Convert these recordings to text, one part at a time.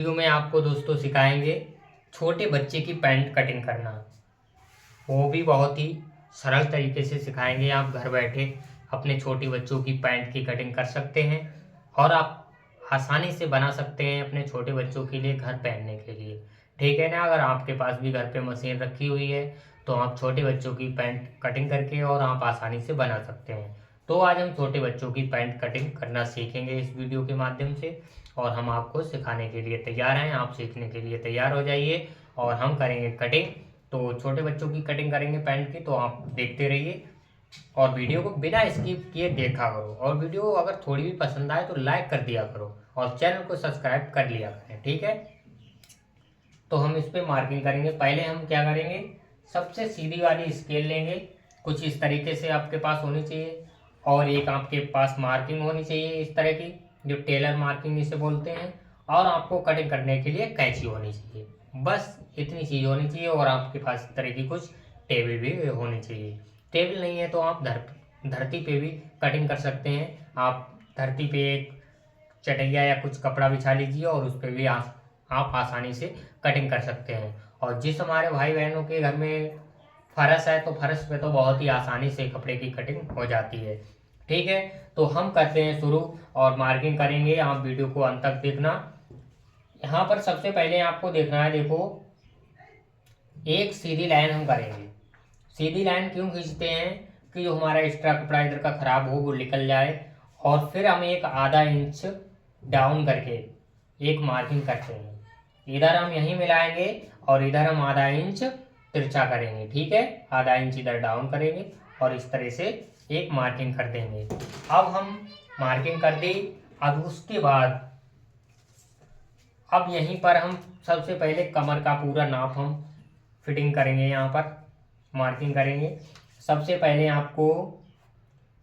Video में आपको दोस्तों सिखाएंगे छोटे बच्चे की पैंट कटिंग करना। वो भी बहुत ही सरल तरीके से सिखाएंगे। आप घर बैठे अपने छोटे बच्चों की पैंट की कटिंग कर सकते हैं और आप आसानी से बना सकते हैं अपने छोटे बच्चों के लिए घर पहनने के लिए। ठीक है ना। अगर आपके पास भी घर पे मशीन रखी हुई है तो आप छोटे बच्चों की पैंट कटिंग करके और आप आसानी से बना सकते हैं। तो आज हम छोटे बच्चों की पैंट कटिंग करना सीखेंगे इस वीडियो के माध्यम से और हम आपको सिखाने के लिए तैयार हैं। आप सीखने के लिए तैयार हो जाइए और हम करेंगे कटिंग। तो छोटे बच्चों की कटिंग करेंगे पैंट की, तो आप देखते रहिए और वीडियो को बिना स्किप किए देखा करो। और वीडियो अगर थोड़ी भी पसंद आए तो लाइक कर दिया करो और चैनल को सब्सक्राइब कर लिया करें। ठीक है। तो हम इस पे मार्किंग करेंगे। पहले हम क्या करेंगे, सबसे सीधी वाली स्केल लेंगे, कुछ इस तरीके से आपके पास होनी चाहिए और एक आपके पास मार्किंग होनी चाहिए इस तरह की, जो टेलर मार्किंग इसे बोलते हैं। और आपको कटिंग करने के लिए कैंची होनी चाहिए। बस इतनी चीज़ होनी चाहिए और आपके पास इस तरह की कुछ टेबल भी होनी चाहिए। टेबल नहीं है तो आप धरती पे भी कटिंग कर सकते हैं। आप धरती पे एक चटैया या कुछ कपड़ा बिछा लीजिए और उस पर भी आप आसानी से कटिंग कर सकते हैं। और जिस हमारे भाई बहनों के घर में फर्श है तो फर्श पे तो बहुत ही आसानी से कपड़े की कटिंग हो जाती है। ठीक है। तो हम करते हैं शुरू और मार्किंग करेंगे। आप वीडियो को अंत तक देखना। यहाँ पर सबसे पहले आपको देखना है, देखो एक सीधी लाइन हम करेंगे। सीधी लाइन क्यों खींचते हैं कि जो हमारा एक्स्ट्रा कपड़ा इधर का खराब हो वो निकल जाए। और फिर हम एक आधा इंच डाउन करके एक मार्किंग करते हैं। इधर हम यहीं मिलाएंगे और इधर हम आधा इंच तिरछा करेंगे। ठीक है। आधा इंच इधर डाउन करेंगे और इस तरह से एक मार्किंग कर देंगे। अब हम मार्किंग कर दी। अब उसके बाद अब यहीं पर हम सबसे पहले कमर का पूरा नाप हम फिटिंग करेंगे। यहाँ पर मार्किंग करेंगे। सबसे पहले आपको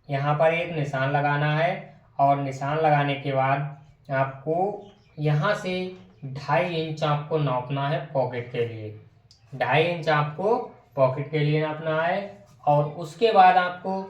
यहाँ पर एक निशान लगाना है और निशान लगाने के बाद आपको यहाँ से 2.5 इंच आपको नापना है पॉकेट के लिए। 2.5 इंच आपको पॉकेट के लिए नापना है। और उसके बाद आपको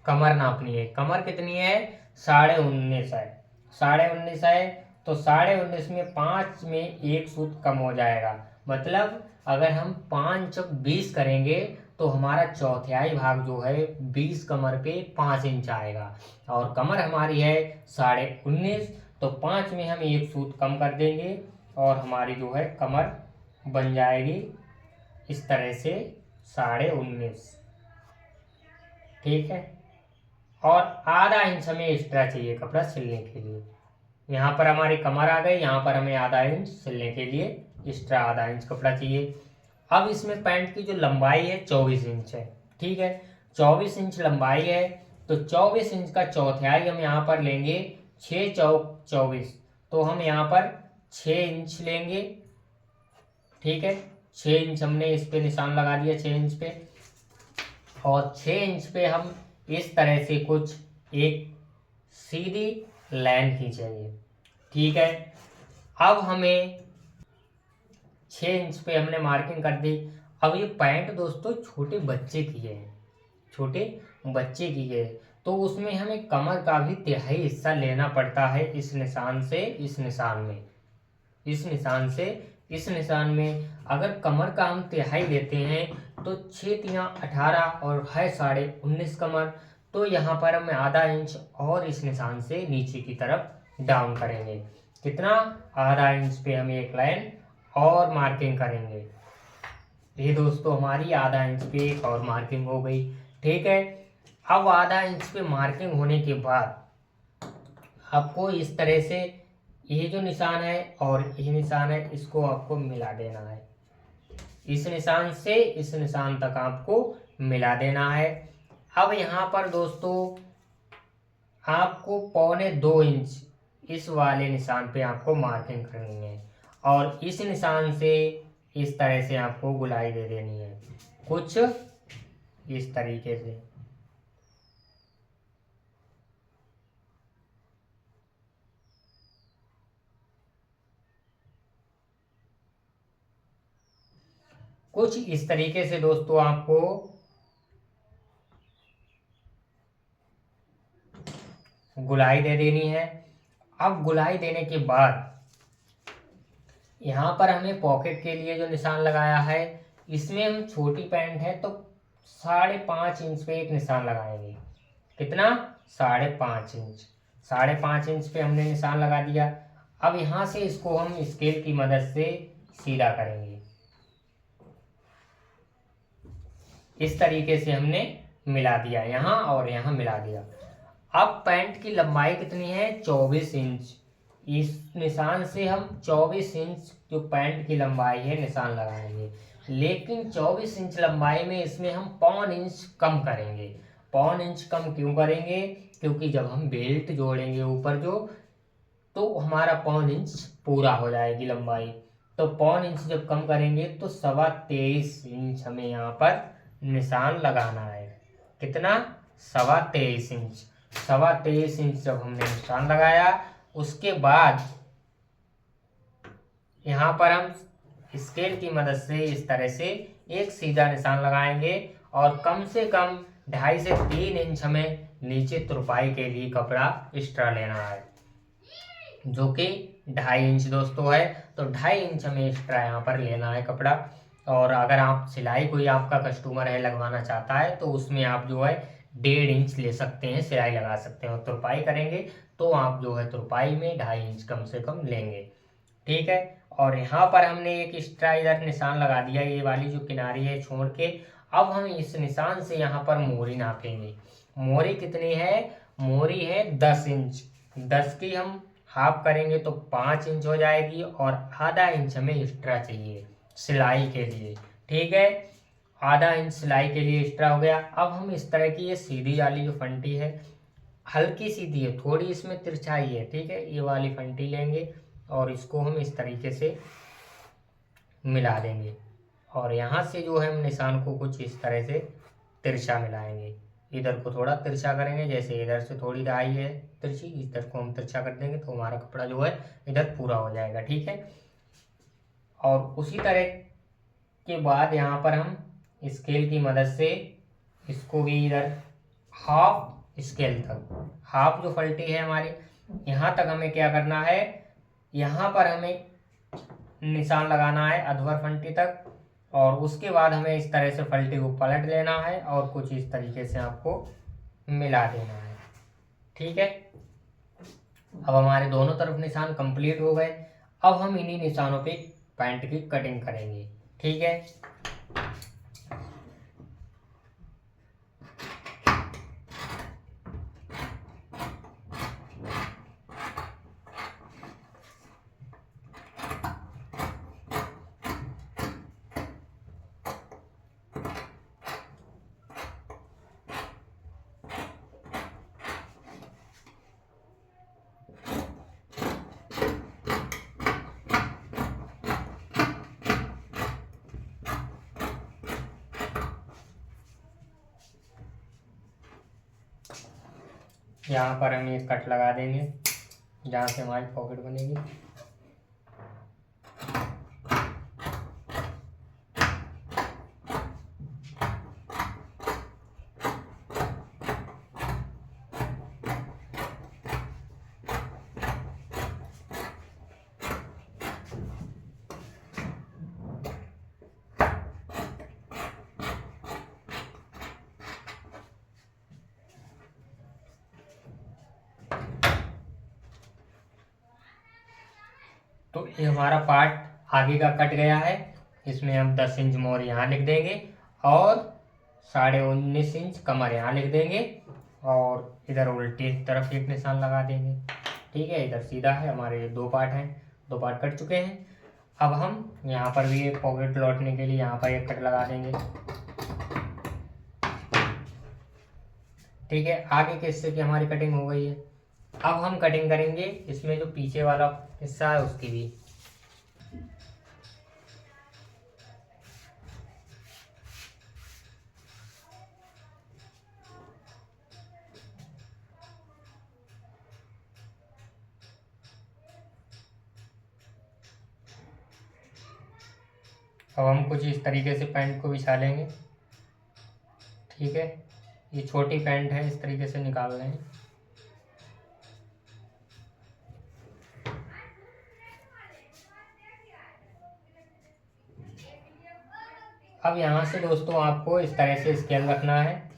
कमर नापनी है। कमर कितनी है, 19.5 है। 19.5 है तो 19.5 में 5 में एक सूत कम हो जाएगा। मतलब अगर हम 5 चौक 20 करेंगे तो हमारा चौथाई भाग जो है 20 कमर पे 5 इंच आएगा। और कमर हमारी है 19.5, तो 5 में हम एक सूत कम कर देंगे और हमारी जो है कमर बन जाएगी इस तरह से 19.5। ठीक है। और आधा इंच हमें एक्स्ट्रा चाहिए कपड़ा सिलने के लिए। यहाँ पर हमारी कमर आ गई, यहाँ पर हमें आधा इंच सिलने के लिए एक्स्ट्रा आधा इंच कपड़ा चाहिए। अब इसमें पैंट की जो लंबाई है 24 इंच है। ठीक है। 24 इंच लंबाई है तो 24 इंच का चौथाई हम यहाँ पर लेंगे। 6 चौक 24, तो हम यहाँ पर 6 इंच लेंगे। ठीक है। 6 इंच हमने इस पे निशान लगा दिया 6 इंच पे। और 6 इंच पे हम इस तरह से कुछ एक सीधी लाइन खींचेंगे। ठीक है। अब हमें 6 इंच पे हमने मार्किंग कर दी। अब ये पैंट दोस्तों छोटे बच्चे की है, छोटे बच्चे की है, तो उसमें हमें कमर का भी तिहाई हिस्सा लेना पड़ता है। इस निशान से इस निशान में, इस निशान से इस निशान में अगर कमर का हम तिहाई लेते हैं तो 6×3 = 18 और है 19.5 कमर। तो यहाँ पर हम आधा इंच और इस निशान से नीचे की तरफ डाउन करेंगे। कितना, आधा इंच पे हम एक लाइन और मार्किंग करेंगे। ये दोस्तों हमारी आधा इंच पे एक और मार्किंग हो गई। ठीक है। अब आधा इंच पे मार्किंग होने के बाद आपको इस तरह से ये जो निशान है और ये निशान है इसको आपको मिला देना है। इस निशान से इस निशान तक आपको मिला देना है। अब यहाँ पर दोस्तों आपको 1.25 इंच इस वाले निशान पे आपको मार्किंग करनी है और इस निशान से इस तरह से आपको गुलाई दे देनी है कुछ इस तरीके से। कुछ इस तरीके से दोस्तों आपको गुलाई दे देनी है। अब गुलाई देने के बाद यहाँ पर हमें पॉकेट के लिए जो निशान लगाया है, इसमें हम छोटी पैंट है तो 5.5 इंच पे एक निशान लगाएंगे। कितना? 5.5 इंच। 5.5 इंच पे हमने निशान लगा दिया। अब यहाँ से इसको हम स्केल की मदद से सीधा करेंगे। इस तरीके से हमने मिला दिया, यहाँ और यहाँ मिला दिया। अब पैंट की लंबाई कितनी है? 24 इंच। इस निशान से हम 24 इंच जो पैंट की लंबाई है निशान लगाएंगे। लेकिन 24 इंच लंबाई में इसमें हम 0.5 इंच कम करेंगे। 0.5 इंच कम क्यों करेंगे? क्योंकि जब हम बेल्ट जोड़ेंगे ऊपर जो, तो हमारा 0.5 इंच पूरा हो जाएगी लंबाई। तो 0.5 इंच जब कम करेंगे तो 23.25 इंच हमें यहाँ पर निशान लगाना है। कितना? 23.25 इंच। 23.25 इंच जब हमने निशान लगाया, उसके बाद यहाँ पर हम स्केल की मदद से इस तरह से एक सीधा निशान लगाएंगे और कम से कम 2.5 से 3 इंच हमें नीचे तुरपाई के लिए कपड़ा एक्स्ट्रा लेना है, जो कि 2.5 इंच दोस्तों है। तो 2.5 इंच हमें एक्स्ट्रा यहाँ पर लेना है कपड़ा। और अगर आप सिलाई कोई आपका कस्टमर है लगवाना चाहता है तो उसमें आप जो है 1.5 इंच ले सकते हैं, सिलाई लगा सकते हैं। और तुरपाई करेंगे तो आप जो है तुरपाई में 2.5 इंच कम से कम लेंगे। ठीक है। और यहाँ पर हमने एक एक्स्ट्रा इधर निशान लगा दिया, ये वाली जो किनारी है छोड़ के। अब हम इस निशान से यहाँ पर मोहरी नापेंगे। मोहरी कितनी है? मोहरी है 10 इंच। 10 की हम हाफ करेंगे तो 5 इंच हो जाएगी और आधा इंच हमें एक्स्ट्रा चाहिए सिलाई के लिए। ठीक है, आधा इंच सिलाई के लिए एक्स्ट्रा हो गया। अब हम इस तरह की ये सीधी वाली जो फंटी है, हल्की सीधी है, थोड़ी इसमें तिरछाई है, ठीक है, ये वाली फंटी लेंगे और इसको हम इस तरीके से मिला देंगे। और यहाँ से जो है हम निशान को कुछ इस तरह से तिरछा मिलाएंगे। इधर को थोड़ा तिरछा करेंगे, जैसे इधर से थोड़ी दाई है तिरछी, इधर को हम तिरछा कर देंगे तो हमारा कपड़ा जो है इधर पूरा हो जाएगा। ठीक है। और उसी तरह के बाद यहाँ पर हम स्केल की मदद से इसको भी इधर हाफ स्केल तक, हाफ जो फल्टी है हमारी, यहाँ तक हमें क्या करना है? यहाँ पर हमें निशान लगाना है अधवर फंटी तक। और उसके बाद हमें इस तरह से फल्टी को पलट लेना है और कुछ इस तरीके से आपको मिला देना है। ठीक है। अब हमारे दोनों तरफ निशान कंप्लीट हो गए। अब हम इन्हीं निशानों पे पैंट की कटिंग करेंगे। ठीक है। यहाँ पर हम एक कट लगा देंगे जहाँ से हमारी पॉकेट बनेगी। तो ये हमारा पार्ट आगे का कट गया है। इसमें हम 10 इंच मोहर यहाँ लिख देंगे और 19.5 इंच कमर यहाँ लिख देंगे और इधर उल्टी तरफ एक निशान लगा देंगे। ठीक है, इधर सीधा है, हमारे दो पार्ट हैं, दो पार्ट कट चुके हैं। अब हम यहाँ पर भी एक पॉकेट लौटने के लिए यहाँ पर एक कट लगा देंगे। ठीक है, आगे के हिस्से की हमारी कटिंग हो गई है। अब हम कटिंग करेंगे इसमें जो पीछे वाला हिस्सा है उसकी भी। अब हम कुछ इस तरीके से पैंट को बिछा लेंगे। ठीक है, ये छोटी पैंट है, इस तरीके से निकाल लें। अब यहाँ से दोस्तों आपको इस तरह से स्केल रखना है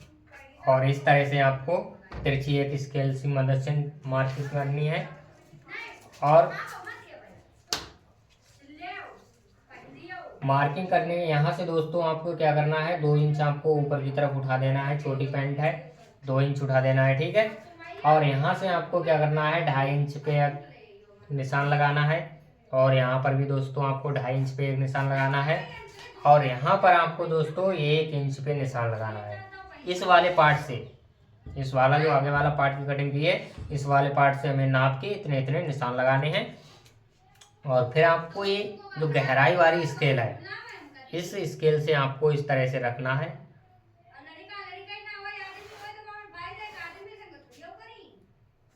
और इस तरह से आपको तिरछी एक स्केल की मदद से मार्किंग करनी है। और मार्किंग करने में यहाँ से दोस्तों आपको क्या करना है, 2 इंच आपको ऊपर की तरफ उठा देना है। छोटी पैंट है, 2 इंच उठा देना है, ठीक है। और यहाँ से आपको क्या करना है, 2.5 इंच पे निशान लगाना है। और यहाँ पर भी दोस्तों आपको 2.5 इंच पे एक निशान लगाना है। और यहाँ पर आपको दोस्तों 1 इंच पे निशान लगाना है। इस वाले पार्ट से, इस वाला जो आगे वाला पार्ट की कटिंग की है, इस वाले पार्ट से हमें नाप के इतने इतने निशान लगाने हैं। और फिर आपको ये जो गहराई वाली स्केल है, इस स्केल से आपको इस तरह से रखना है।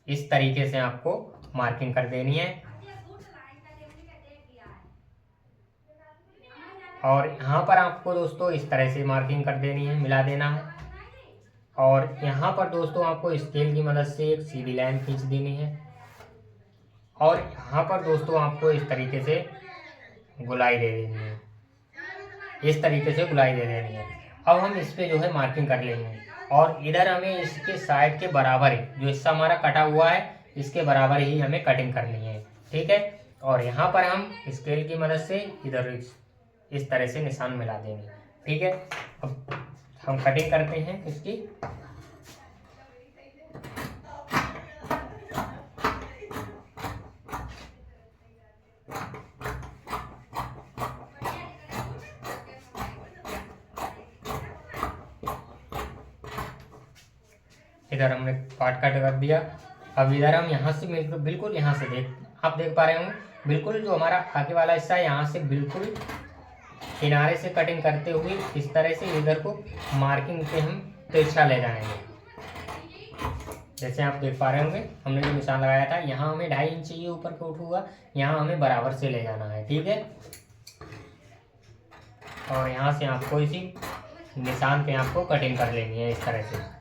इस तरीके से आपको मार्किंग कर देनी है। और यहाँ पर आपको दोस्तों इस तरह से मार्किंग कर देनी है, मिला देना है। और यहाँ पर दोस्तों आपको स्केल की मदद से एक सीधी लाइन खींच देनी है। और यहाँ पर दोस्तों आपको इस तरीके से गुलाई दे देनी है, इस तरीके से गुलाई दे देनी है। अब हम इस पे जो है मार्किंग कर लेंगे। और इधर हमें इसके साइड के बराबर ही, जो हिस्सा हमारा कटा हुआ है, इसके बराबर ही हमें कटिंग करनी है, ठीक है। और यहाँ पर हम स्केल की मदद से इधर इस तरह से निशान मिला देंगे, ठीक है। अब हम कटिंग करते हैं इसकी। इधर हमने पार्ट कट कर दिया। अब इधर हम यहाँ से बिल्कुल यहाँ से आप देख पा रहे होंगे, बिल्कुल जो हमारा आगे वाला हिस्सा है, यहाँ से बिल्कुल किनारे से कटिंग करते हुए इस तरह से इधर को मार्किंग पे हम तिरछा ले जाएंगे। जैसे आप देख पा रहे होंगे, हमने जो निशान लगाया था, यहाँ हमें 2.5 इंच चाहिए ऊपर को उठा हुआ, यहाँ हमें बराबर से ले जाना है, ठीक है। और यहाँ से आपको इसी निशान पे आपको कटिंग कर लेनी है इस तरह से।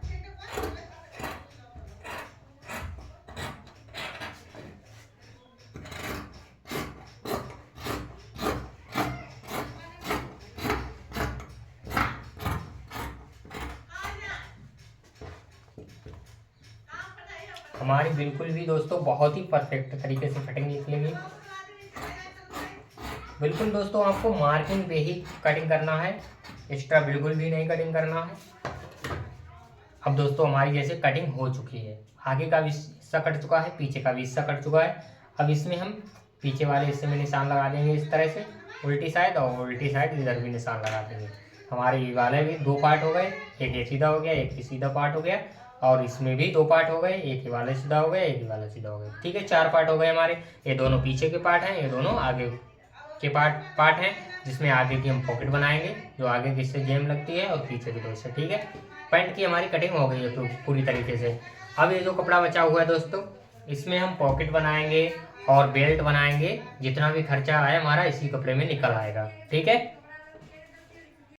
हमारी बिल्कुल भी दोस्तों बहुत ही परफेक्ट तरीके से कटिंग निकलेगी। बिल्कुल दोस्तों आपको मार्किंग पे ही कटिंग करना है, एक्स्ट्रा बिल्कुल भी नहीं कटिंग करना है। अब दोस्तों हमारी जैसे कटिंग हो चुकी है, आगे का भी हिस्सा कट चुका है, पीछे का भी हिस्सा कट चुका है। अब इसमें हम पीछे वाले हिस्से में निशान लगा देंगे इस तरह से, उल्टी साइड, और उल्टी साइड इधर भी निशान लगा देंगे। हमारे ये वाले भी 2 पार्ट हो गए, एक ये सीधा हो गया, एक ही सीधा पार्ट हो गया। और इसमें भी 2 पार्ट हो गए, एक ही वाला सीधा हो गया, एक ही वाला सीधा हो गया, ठीक है। 4 पार्ट हो गए हमारे। ये दोनों पीछे के पार्ट हैं, ये दोनों आगे के पार्ट हैं, जिसमें आगे की हम पॉकेट बनाएंगे, जो आगे की इससे जेम लगती है, और पीछे की दोस्त, ठीक है। पैंट की हमारी कटिंग हो गई है तो पूरी तरीके से। अब ये जो कपड़ा बचा हुआ है दोस्तों, इसमें हम पॉकेट बनाएंगे और बेल्ट बनाएंगे। जितना भी खर्चा आया हमारा इसी कपड़े में निकल आएगा, ठीक है।